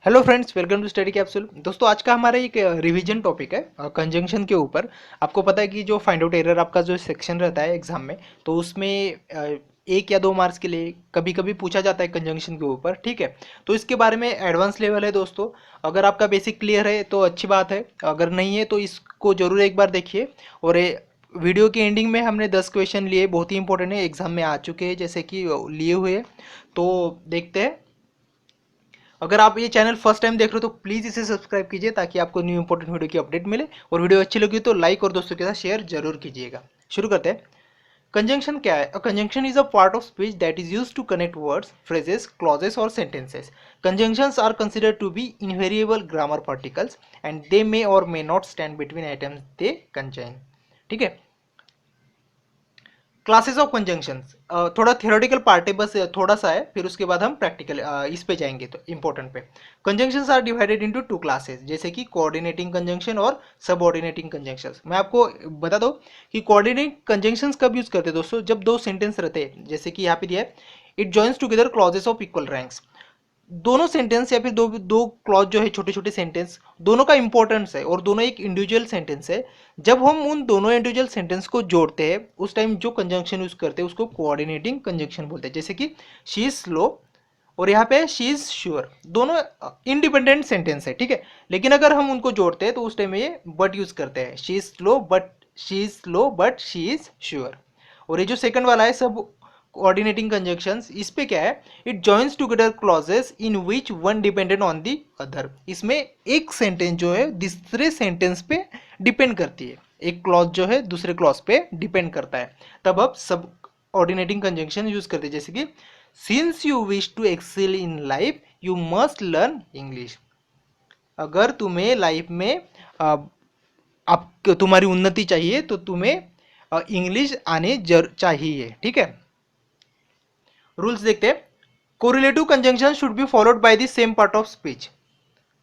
Hello friends, welcome to study capsule. दोस्तों, आज का हमारा एक रिवीजन टॉपिक है कंजंक्शन के ऊपर। आपको पता है कि जो फाइंड आउट एरर आपका जो सेक्शन रहता है एग्जाम में, तो उसमें 1 या 2 मार्क्स के लिए कभी कभी पूछा जाता है कंजंक्शन के ऊपर। ठीक है, तो इसके बारे में एडवांस लेवल है दोस्तों। अगर आपका बेसिक क्लियर है तो अच्छी बात है, अगर नहीं है तो इसको जरूर एक बार देखिए। और वीडियो के एंडिंग में हमने 10 क्वेश्चन लिए, बहुत ही इंपॉर्टेंट है, एग्जाम में आ चुके हैं जैसे कि लिए हुए हैं। तो देखते हैं। अगर आप ये चैनल फर्स्ट टाइम देख रहे हो तो प्लीज़ इसे सब्सक्राइब कीजिए ताकि आपको न्यू इंपॉर्टेंट वीडियो की अपडेट मिले। और वीडियो अच्छी लगी तो लाइक और दोस्तों के साथ शेयर जरूर कीजिएगा। शुरू करते हैं। कंजंक्शन क्या है? Conjunction is a part of speech that is used to connect words, phrases, clauses और sentences. Conjunctions are considered to be invariable grammar particles and they may or may not stand between items they contain. ठीक है। Classes of conjunctions थोड़ा theoretical part है, बस थोड़ा सा है, फिर उसके बाद हम प्रैक्टिकल इस पे जाएंगे तो इंपॉर्टेंट पे। Conjunctions are divided into 2 classes, जैसे कि कोऑर्डिनेटिंग कंजंक्शन और सबऑर्डिनेटिंग कंजंक्शंस। मैं आपको बता दूं कि कोऑर्डिनेटिंग कंजंक्शंस कब यूज करते हैं दोस्तों? जब दो सेंटेंस रहते हैं, जैसे कि यहाँ पे दिया है, it joins together clauses of equal ranks. दोनों सेंटेंस या फिर दो दो क्लॉज जो है, छोटे छोटे सेंटेंस, दोनों का इंपॉर्टेंस है और दोनों एक इंडिविजुअल सेंटेंस है। जब हम उन दोनों इंडिविजुअल सेंटेंस को जोड़ते हैं उस टाइम जो कंजंक्शन यूज करते हैं उसको कोऑर्डिनेटिंग कंजंक्शन बोलते हैं। जैसे कि शी इज स्लो और यहाँ पे शी इज श्योर, दोनों इंडिपेंडेंट सेंटेंस है। ठीक है, लेकिन अगर हम उनको जोड़ते हैं तो उस टाइम में ये बट यूज करते हैं। She is slow but she is sure. और ये जो सेकंड वाला है, सब कोऑर्डिनेटिंग कंजंक्शंस, इस पे क्या है? It joins together clauses in which one dependent on the other. इसमें एक सेंटेंस जो है दूसरे सेंटेंस पे डिपेंड करती है, एक क्लॉज जो है दूसरे क्लॉज पे डिपेंड करता है। तब आप सब ऑर्डिनेटिंग कंजंक्शन यूज करते हैं, जैसे कि since you wish to excel in life you must learn English. अगर तुम्हें लाइफ में आप तुम्हारी उन्नति चाहिए तो तुम्हें इंग्लिश आने चाहिए। ठीक है। रूल्स देखते हैं। Correlative conjunction should be followed by the same part of speech.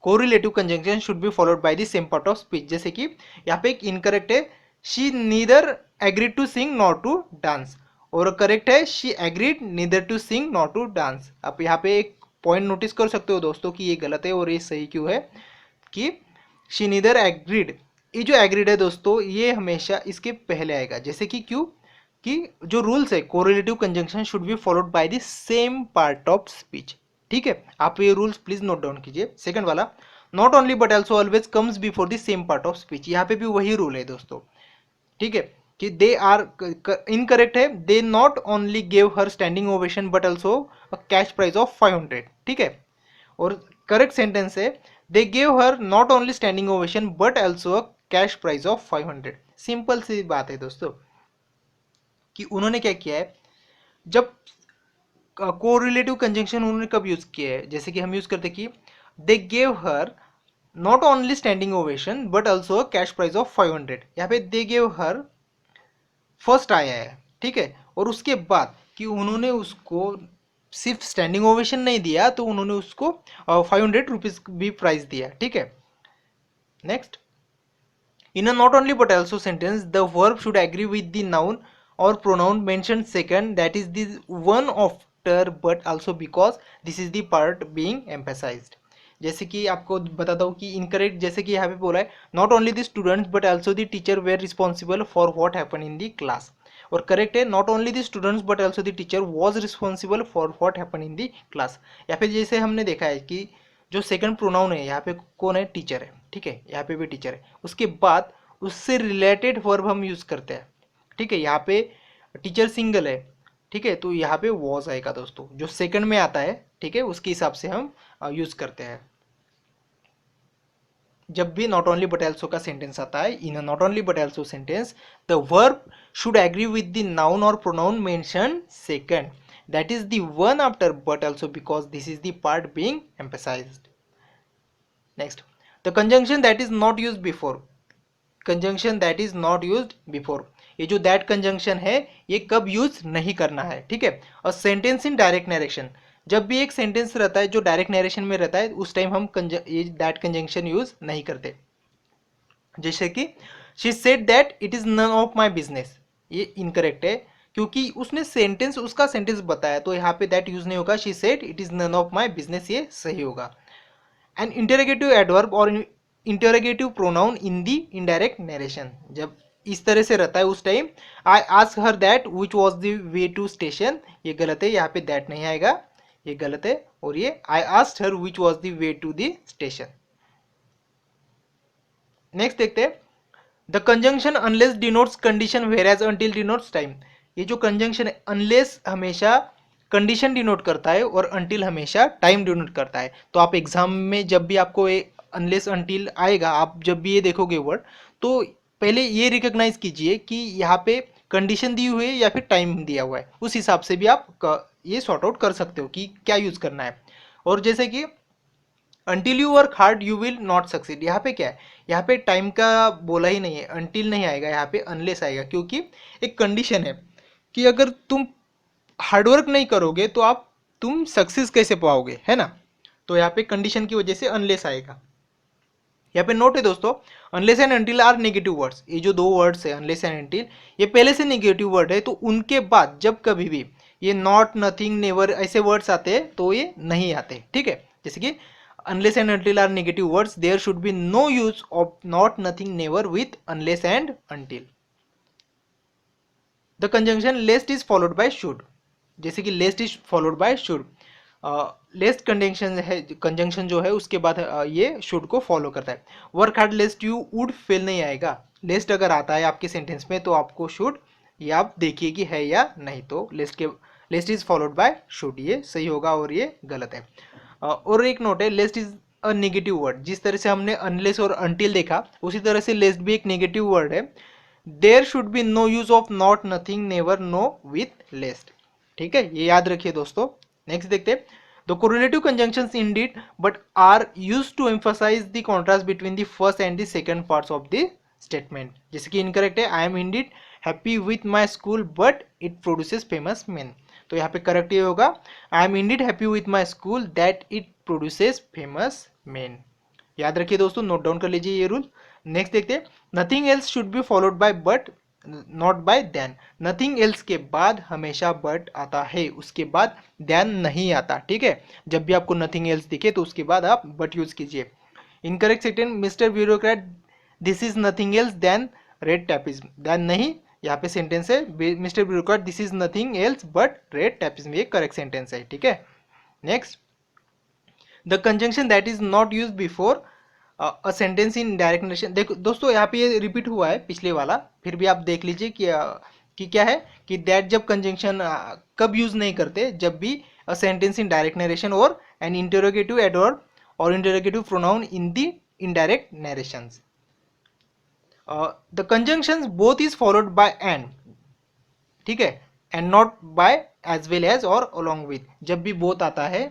Correlative conjunction should be followed by the same part of speech. जैसे कि यहाँ पे एक इनकरेक्ट है, she neither agreed to sing not to dance. और correct है, she agreed neither to sing not to dance. आप यहाँ पे एक पॉइंट नोटिस कर सकते हो दोस्तों कि ये गलत है और ये सही क्यों है, कि शी नीदर एग्रीड, ये जो एग्रीड है दोस्तों ये हमेशा इसके पहले आएगा। जैसे कि क्यों? कि जो रूल्स है, correlative conjunction should be followed by the same part of speech. ठीक है, आप ये रूल्स प्लीज नोट डाउन कीजिए। सेकंड वाला, not only but also always comes before the same part of speech. यहाँ पे भी वही रूल है दोस्तों। ठीक है, कि दे आर इनकरेक्ट है, they not only gave her standing ovation but also cash prize of 500। ठीक है, और करेक्ट सेंटेंस है, they gave her not only standing ovation but also cash prize of 500। Simple सी बात है दोस्तों कि उन्होंने क्या किया है। जब कोरिलेटिव कंजंक्शन उन्होंने कब यूज किया है? जैसे कि हम यूज करते कि they gave her not only standing ovation but also cash prize of 500। यहाँ पे दे गेव हर फर्स्ट आया है। ठीक है, और उसके बाद कि उन्होंने उसको सिर्फ स्टैंडिंग ओवेशन नहीं दिया, तो उन्होंने उसको 500 रुपीज भी प्राइस दिया। ठीक है। Next, in a not only but also sentence, the verb should agree with the noun or pronoun mentioned second, that is the one after but also because this is the part being emphasized। जैसे कि आपको बताता हूँ कि incorrect, जैसे कि यहाँ पे बोला है not only the students but also the teacher were responsible for what happen in the class. और करेक्ट है, not only the students but also the teacher was responsible for what happen in the class. या फिर जैसे हमने देखा है कि जो सेकंड प्रोनाउन है यहाँ पे कौन है? टीचर है। ठीक है, यहाँ पे भी टीचर है, उसके बाद उससे रिलेटेड वर्ब हम यूज करते हैं। ठीक है, यहाँ पे टीचर सिंगल है। ठीक है, तो यहाँ पे वॉज आएगा दोस्तों, जो सेकंड में आता है। ठीक है, उसके हिसाब से हम यूज करते हैं। जब भी नॉट ओनली बट ऑल्सो का सेंटेंस आता है, इन not only but also sentence the verb should agree with the noun और pronoun mention second, that is the one after but also because this is the part being emphasized. Next, the conjunction that is not used before. Conjunction that is not used before, ये जो that conjunction है ये कब use नहीं करना है। ठीक है, और सेंटेंस इन डायरेक्ट नरेशन, जब भी एक सेंटेंस रहता है जो डायरेक्ट नरेशन में रहता है उस टाइम हम ये दैट कंजंक्शन यूज नहीं करते। जैसे कि she said that it is none of my business, ये इनकरेक्ट है क्योंकि उसने सेंटेंस, उसका सेंटेंस बताया, तो यहाँ पे दैट यूज नहीं होगा। She said it is none of my business, ये सही होगा। एन इंटरोगेटिव एडवर्ब और interrogative pronoun in the indirect narration. जब इस तरह से रहता है उस time I ask her that which was the way to station, ये गलत है, यहाँ पे दैट नहीं आएगा, ये गलत है, और ये I asked her which was the way to the station. Next देखते हैं, the conjunction unless denotes condition whereas until denotes time. ये जो कंजंक्शन है अनलेस हमेशा कंडीशन डिनोट करता है और अंटिल हमेशा टाइम डिनोट करता है। तो आप एग्जाम में जब भी आपको अनलेस अंटिल आएगा, आप जब भी ये देखोगे वर्ड, तो पहले ये रिकॉग्नाइज कीजिए कि यहाँ पे कंडीशन दी हुई है या फिर टाइम दिया हुआ है, उस हिसाब से भी आप ये सॉर्ट आउट कर सकते हो कि क्या यूज करना है। और जैसे कि until you work hard you will not succeed, यहाँ पे क्या है, यहाँ पे टाइम का बोला ही नहीं है, अंटिल नहीं आएगा, यहाँ पे अनलेस आएगा, क्योंकि एक कंडीशन है कि अगर तुम हार्डवर्क नहीं करोगे तो तुम सक्सेस कैसे पाओगे, है ना। तो यहाँ पे कंडीशन की वजह से अनलेस आएगा। यहाँ पे नोट है दोस्तों, unless and until are negative words. ये जो दो वर्ड्स है अनलेस एंड अंटिल, ये पहले से नेगेटिव वर्ड है, तो उनके बाद जब कभी भी ये नॉट, नथिंग, नेवर ऐसे वर्ड्स आते हैं तो ये नहीं आते, ठीक है। जैसे कि unless and until are negative words, there should be no use of not, nothing, never with unless and until. The conjunction lest is followed by should, जैसे कि lest is followed by should, lest conjunction है, conjunction जो है उसके बाद ये should को follow करता है। Work hard lest you would fail नहीं आएगा, लेस्ट अगर आता है आपके सेंटेंस में तो आपको शुड, ये आप देखिए कि है या नहीं, तो लेस्ट इज फॉलोड बाय शुड, ये सही होगा और ये गलत है। और एक नोट है, लेस्ट इज अ नेगेटिव वर्ड। जिस तरह से हमने अनलेस और अनटिल देखा, उसी तरह से लेस्ट भी एक नेगेटिव वर्ड है। There should be no use of not, nothing, never, no with lest, ठीक है, ये याद रखिए दोस्तों। नेक्स्ट देखते हैं, the correlative conjunctions indeed but are used to emphasize the contrast between the first and the second parts of the statement. जैसे कि इनकरेक्ट है, I am indeed happy with my school but it produces famous man. तो यहाँ पे correct ये होगा, आई am indeed happy with my school that it produces famous man. याद रखिए दोस्तों, नोट डाउन कर लीजिए ये रूल। नेक्स्ट देखते हैं, nothing else should be followed by but not by then. Nothing else के बाद हमेशा बट आता है, उसके बाद देन नहीं आता, ठीक है। जब भी आपको नथिंग एल्स दिखे तो उसके बाद आप बट यूज कीजिए। Incorrect sentence, mister bureaucrat this is nothing else than red tapism. Then नहीं, यहाँ पे सेंटेंस है mister bureaucrat this is nothing else but red tapism, ये करेक्ट सेंटेंस है, ठीक है। Next, the conjunction that is not use before a sentence in direct narration. देखो दोस्तों, यहाँ पे ये रिपीट हुआ है पिछले वाला, फिर भी आप देख लीजिए कि क्या है कि दैट जब कंजंक्शन कब यूज नहीं करते, जब भी a sentence in direct narration और एन इंटरोगेटिव एडवर्ब और interrogative pronoun in the indirect narrations. The conjunctions both is followed by and, ठीक है, and not by as well as और अलोंग विथ। जब भी बोथ आता है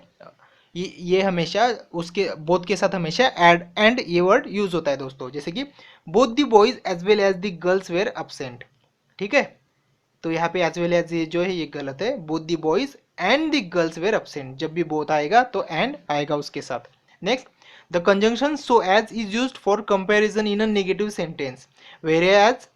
ये हमेशा उसके बोथ के साथ हमेशा एड एंड ये वर्ड यूज होता है दोस्तों। जैसे कि both the boys as well as the girls were absent, ठीक है। तो यहाँ पे एज वेल एज ये जो है ये गलत है, both the boys and the girls were absent. जब भी बोथ आएगा तो एंड आएगा उसके साथ। Next, the conjunction so as is used for comparison in a negative sentence whereas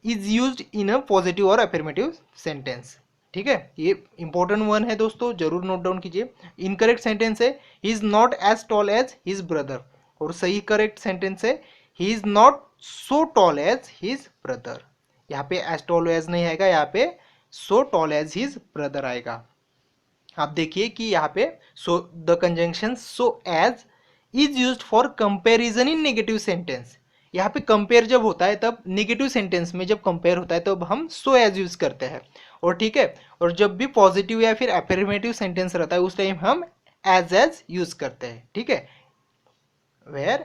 is used in a positive और अफर्मेटिव सेंटेंस, ठीक है। ये इंपॉर्टेंट वन है दोस्तों, जरूर नोट डाउन कीजिए। इनकरेक्ट सेंटेंस है, he is not as tall as his brother, और सही करेक्ट सेंटेंस है, he is not so tall as his brother. यहाँ पे एज टॉल एज नहीं आएगा, यहाँ पे so tall as his brother आएगा। आप देखिए कि यहाँ पे so the conjunction so as is used for comparison in negative sentence. यहाँ पे कंपेयर जब होता है तब नेगेटिव सेंटेंस में जब कंपेयर होता है तब हम सो एज यूज करते हैं, और ठीक है। और जब भी पॉजिटिव या फिर अफर्मेटिव सेंटेंस रहता है उस टाइम हम एज यूज करते हैं, ठीक है। वेयर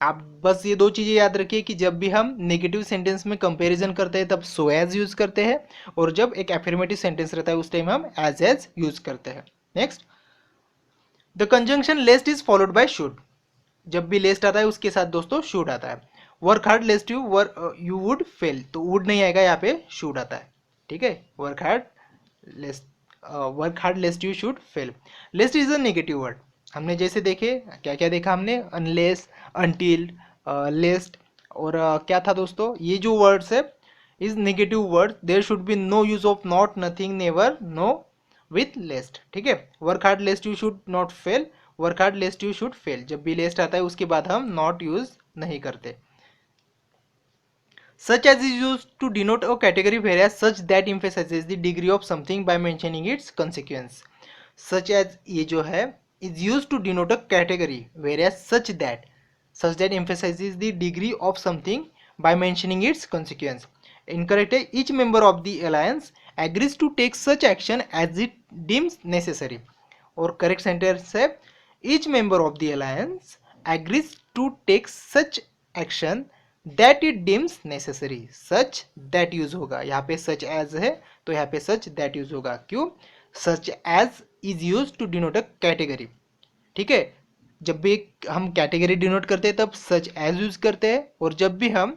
आप बस ये दो चीजें याद रखिए कि जब भी हम नेगेटिव सेंटेंस में कंपैरिजन करते हैं तब सो एज यूज करते हैं, और जब एक अफर्मेटिव सेंटेंस रहता है उस टाइम हम एज यूज करते हैं। Next, the conjunction lest is followed by should. जब भी लेस्ट आता है उसके साथ दोस्तों शुड आता है। Work hard lest you would fail, तो वुड नहीं आएगा, यहाँ पे शुड आता है, ठीक है। Work hard lest you should fail. Lest is a negative word. हमने जैसे देखे क्या क्या देखा हमने, अनलेस, अनटिल, लेस्ट, और क्या था दोस्तों, ये जो वर्ड्स है is negative word. There should be no use of not, nothing, never, no with lest, ठीक है। Work hard lest you should not fail, work hard lest you should fail, जब भी लेस्ट आता है उसके बाद हम नॉट यूज नहीं करते। Such as is used to denote a category whereas such that emphasizes the degree of something by mentioning its consequence. Such as ये जो है is used to denote a category whereas such that emphasizes the degree of something by mentioning its consequence. Incorrect है, each member of the alliance agrees to take such action as it deems necessary. और correct sentence है each member of the alliance agrees to take such action that it deems necessary. Such that use होगा, यहाँ पे such as है तो यहाँ पे such that use होगा। क्यों? Such as is use to denote a category, ठीक है। जब भी हम कैटेगरी डिनोट करते हैं तब सच एज यूज करते हैं, और जब भी हम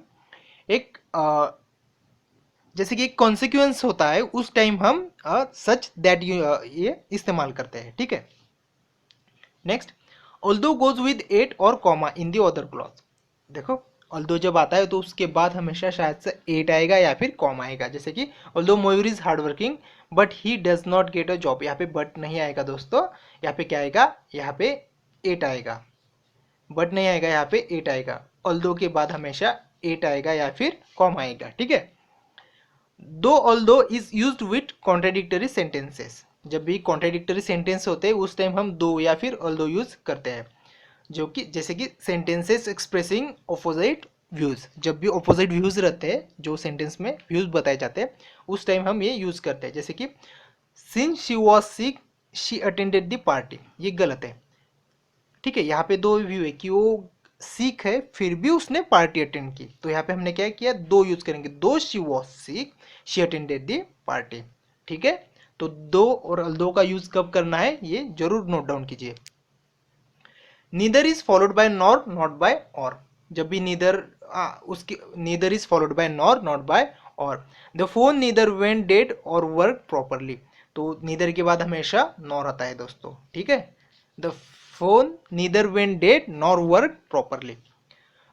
एक जैसे कि एक कॉन्सिक्वेंस होता है उस टाइम हम सच दैट ये इस्तेमाल करते हैं, ठीक है। Next, although goes with at or comma in the other clause. देखो ऑल्दो जब आता है तो उसके बाद हमेशा शायद से एट आएगा या फिर कॉमा आएगा, जैसे कि although Mayur is hard working but he does not get a job, यहाँ पे बट नहीं आएगा दोस्तों, यहाँ पे क्या आएगा, यहाँ पे एट आएगा, बट नहीं आएगा, यहाँ पे एट आएगा। ऑल्दो के बाद हमेशा एट आएगा या फिर कॉमा आएगा, ठीक है। दो although is used with contradictory sentences, जब भी कॉन्ट्राडिक्टरी सेंटेंस होते हैं उस टाइम हम दो या फिर ऑल्दो यूज करते हैं, जो कि जैसे कि सेंटेंसेस एक्सप्रेसिंग ऑपोजिट व्यूज, जब भी ऑपोजिट व्यूज रहते हैं जो सेंटेंस में व्यूज बताए जाते हैं उस टाइम हम ये यूज करते हैं। जैसे कि since she was sick she attended the party, ये गलत है, ठीक है। यहाँ पे दो व्यू है कि वो सिक है फिर भी उसने पार्टी अटेंड की, तो यहाँ पे हमने क्या किया, दो यूज करेंगे, दो she was sick she attended the party, ठीक है। तो दो और दो का यूज कब करना है ये जरूर नोट डाउन कीजिए। Neither is followed by nor not by or, जब भी नीदर उसकी neither is followed by nor not by or. The phone neither went dead or work properly, तो नीदर के बाद हमेशा नॉर आता है दोस्तों, ठीक है। The phone neither went dead nor work properly.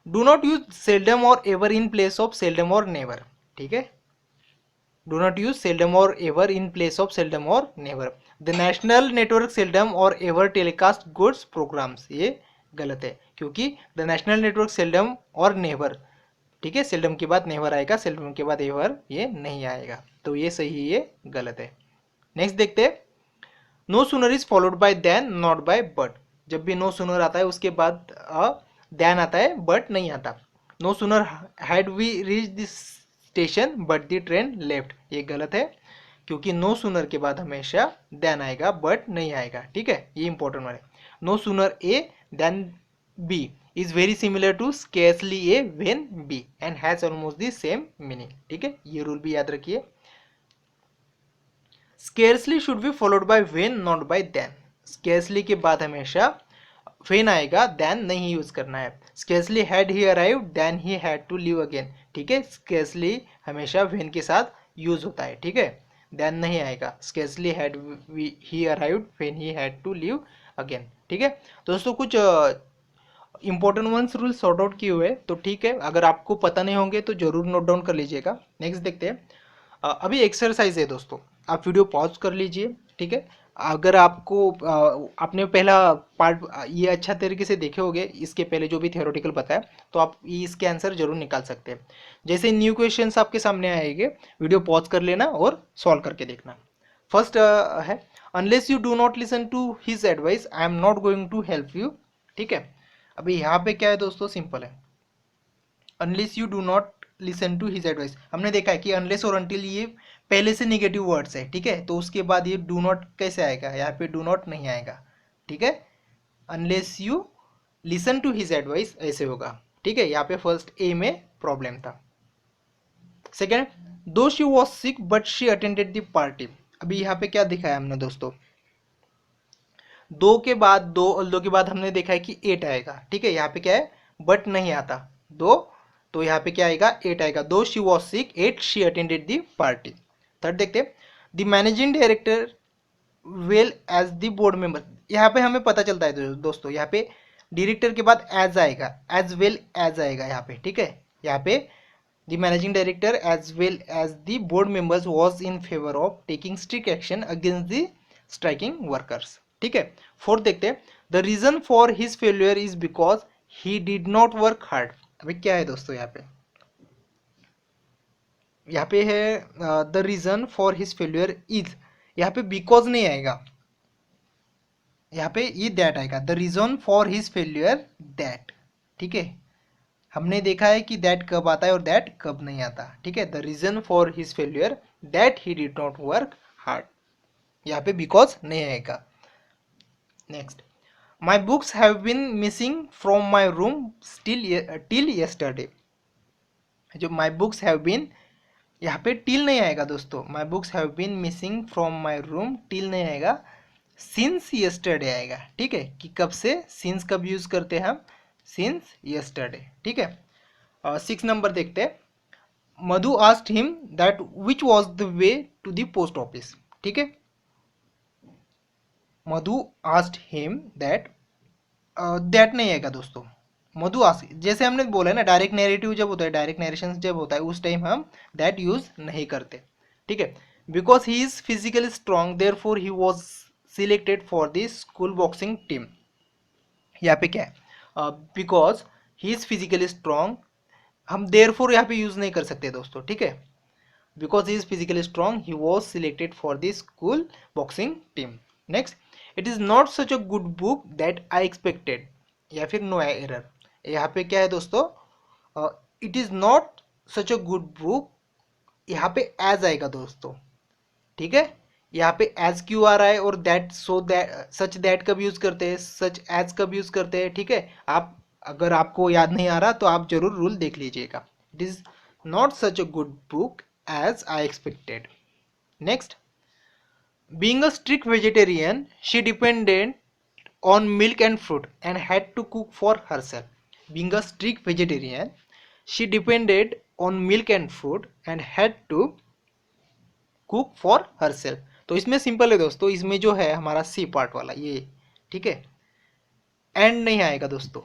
Do not use seldom or ever in place of seldom or never, ठीक है। Do not use seldom or ever in place of seldom or never. The national network seldom or ever telecast goods programs, ये गलत है क्योंकि the national network seldom or never, ठीक है, seldom के बाद नेवर आएगा, सेल्डम के बाद एवर ये नहीं आएगा, तो ये सही, ये गलत है। नेक्स्ट देखते हैं, no sooner is followed by then not by but, जब भी नो सूनर आता है उसके बाद देन आता है बट नहीं आता। No sooner had we reach this station but the train left, ये गलत है क्योंकि नो सूनर के बाद हमेशा देन आएगा बट नहीं आएगा, ठीक है, ये इंपॉर्टेंट वर्ड है। No sooner A then B is very similar to scarcely A when B and has almost the same meaning, ठीक है, ये रूल भी याद रखिए। Scarcely should be followed by when not by then, scarcely के बाद हमेशा व्हेन आएगा, देन नहीं यूज करना है। Scarcely had he arrived then he had to leave again, ठीक है, स्केर्सली हमेशा व्हेन के साथ यूज होता है, ठीक है, देन नहीं आएगा। Scarcely had he arrived when he had to leave again, ठीक है। दोस्तों कुछ important ones rule sort out किए हुए, तो ठीक है, अगर आपको पता नहीं होंगे तो जरूर नोट डाउन कर लीजिएगा। नेक्स्ट देखते हैं, अभी एक्सरसाइज है दोस्तों, आप वीडियो पॉज कर लीजिए, ठीक है। अगर आपको आपने पहला पार्ट ये अच्छा तरीके से देखे होंगे, इसके पहले जो भी थियोरेटिकल बताया, तो आप इसके आंसर जरूर निकाल सकते हैं। जैसे न्यू क्वेश्चंस आपके सामने आएंगे, वीडियो पॉज कर लेना और सॉल्व करके देखना। फर्स्ट है, unless you do not listen to his advice I am not going to help you, ठीक है। अभी यहाँ पे क्या है दोस्तों, सिंपल है, unless you do not listen to his advice, हमने देखा है कि अनलेस और अनटिल ये पहले से निगेटिव वर्ड्स है, ठीक है, तो उसके बाद ये डू नॉट कैसे आएगा, यहाँ पे डू नॉट नहीं आएगा, ठीक है। Unless you listen to his advice ऐसे होगा, ठीक है, यहाँ पे फर्स्ट ए में प्रॉब्लम था। सेकेंड, दो she was sick but she attended the party, अभी यहाँ पे क्या दिखाया हमने दोस्तों, दो के बाद दो के बाद हमने देखा है कि एट आएगा, ठीक है, यहाँ पे क्या है, बट नहीं आता, दो, तो यहाँ पे क्या आएगा, एट आएगा। Though she was sick at she attended the party. Third देखते हैं, the managing director well as the board member, यहाँ पे हमें पता चलता है दोस्तों, यहाँ पे डायरेक्टर के बाद एज आएगा, एज वेल एज आएगा यहाँ पे, ठीक है, यहाँ पे the managing director as well as the board members was in favour of taking strict action against the striking workers, ठीक है। फोर्थ देखते हैं, the the reason for his failure is because he did not work hard. अभी क्या है दोस्तों, यहाँ पे है the reason for his failure is, यहाँ पे बिकॉज नहीं आएगा, यहाँ पे ये दैट आएगा, the reason for his failure that. ठीक है, हमने देखा है कि दैट कब आता है और दैट कब नहीं आता। ठीक है, the reason for his failure that he did not work hard, यहाँ पे बिकॉज नहीं आएगा। Next, my books have been missing from my room till yesterday. जो माई बुक्स हैव बीन, यहाँ पे टिल नहीं आएगा दोस्तों, my books have been missing from my room till नहीं आएगा, सिंस येस्टरडे आएगा। ठीक है, कि कब से, सिंस कब यूज करते हैं हम, सिंस येस्टरडे। ठीक है, 6 नंबर देखते हैं। Madhu asked him that which was the way to the post office. ठीक है, Madhu asked him that, that नहीं आएगा दोस्तों, मधु आस्क, जैसे हमने बोला है ना, डायरेक्ट नैरेटिव जब होता है, डायरेक्ट नैरेशन जब होता है, उस टाइम हम दैट यूज नहीं करते। ठीक है, because he is physically strong therefore he was selected for the school boxing team. यहाँ पे क्या है, because he is physically strong, हम देयर फोर यहाँ पे यूज नहीं कर सकते दोस्तों। ठीक है, because he is physically strong he was selected for the school boxing team. Next, it is not such a good book that I expected, या फिर नो एरर। यहाँ पे क्या है दोस्तों, it is not such a good book, यहाँ पे as आएगा दोस्तों। ठीक है, यहाँ पे एज क्यों आ रहा है, और that, so that, such that कब यूज करते हैं, सच एज कब यूज करते हैं। ठीक है, आप अगर आपको याद नहीं आ रहा तो आप जरूर रूल देख लीजिएगा। It is not such a good book as I expected. Next, being a strict vegetarian, she depended on milk and fruit and had to cook for herself. Being a strict vegetarian, she depended on milk and fruit and had to cook for herself. तो इसमें simple है दोस्तों, इसमें जो है हमारा C part वाला ये, ठीक है, एंड नहीं आएगा दोस्तों।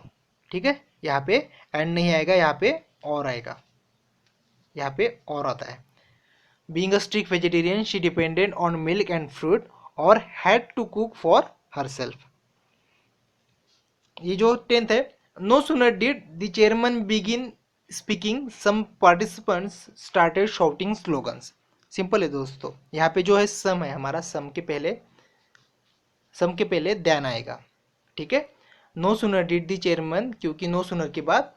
ठीक है, यहाँ पे एंड नहीं आएगा, यहाँ पे और आएगा, यहाँ पे और आता है। Being a strict vegetarian, she depended on milk and fruit or had to cook for herself. ये जो 10th है, no sooner did the chairman begin speaking, some participants started shouting slogans. Simple है दोस्तों, यहाँ पे जो है सम है हमारा, सम के पहले दैन आएगा। ठीक है, no sooner did the chairman, क्योंकि नो सुनर के बाद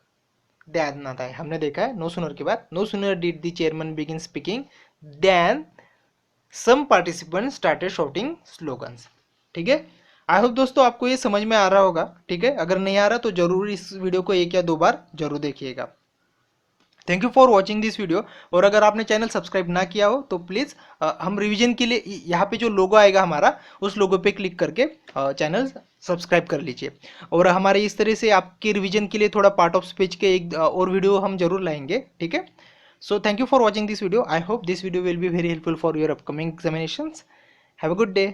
दैन आता है, हमने देखा है नो सुनर के बाद, no sooner did the chairman begin speaking then some participant started shouting slogans. ठीक है, आई होप दोस्तों आपको ये समझ में आ रहा होगा। ठीक है, अगर नहीं आ रहा तो जरूर इस वीडियो को 1 या 2 बार जरूर देखिएगा। Thank you for watching this video. और अगर आपने चैनल सब्सक्राइब ना किया हो तो प्लीज़ हम रिवीजन के लिए यहाँ पे जो लोगो आएगा हमारा, उस लोगो पे क्लिक करके चैनल सब्सक्राइब कर लीजिए। और हमारे इस तरह से आपके रिवीजन के लिए थोड़ा पार्ट ऑफ स्पीच के एक और वीडियो हम जरूर लाएंगे। ठीक है, so thank you for watching this video. I hope this video will be very helpful for your upcoming examinations. Have a good day.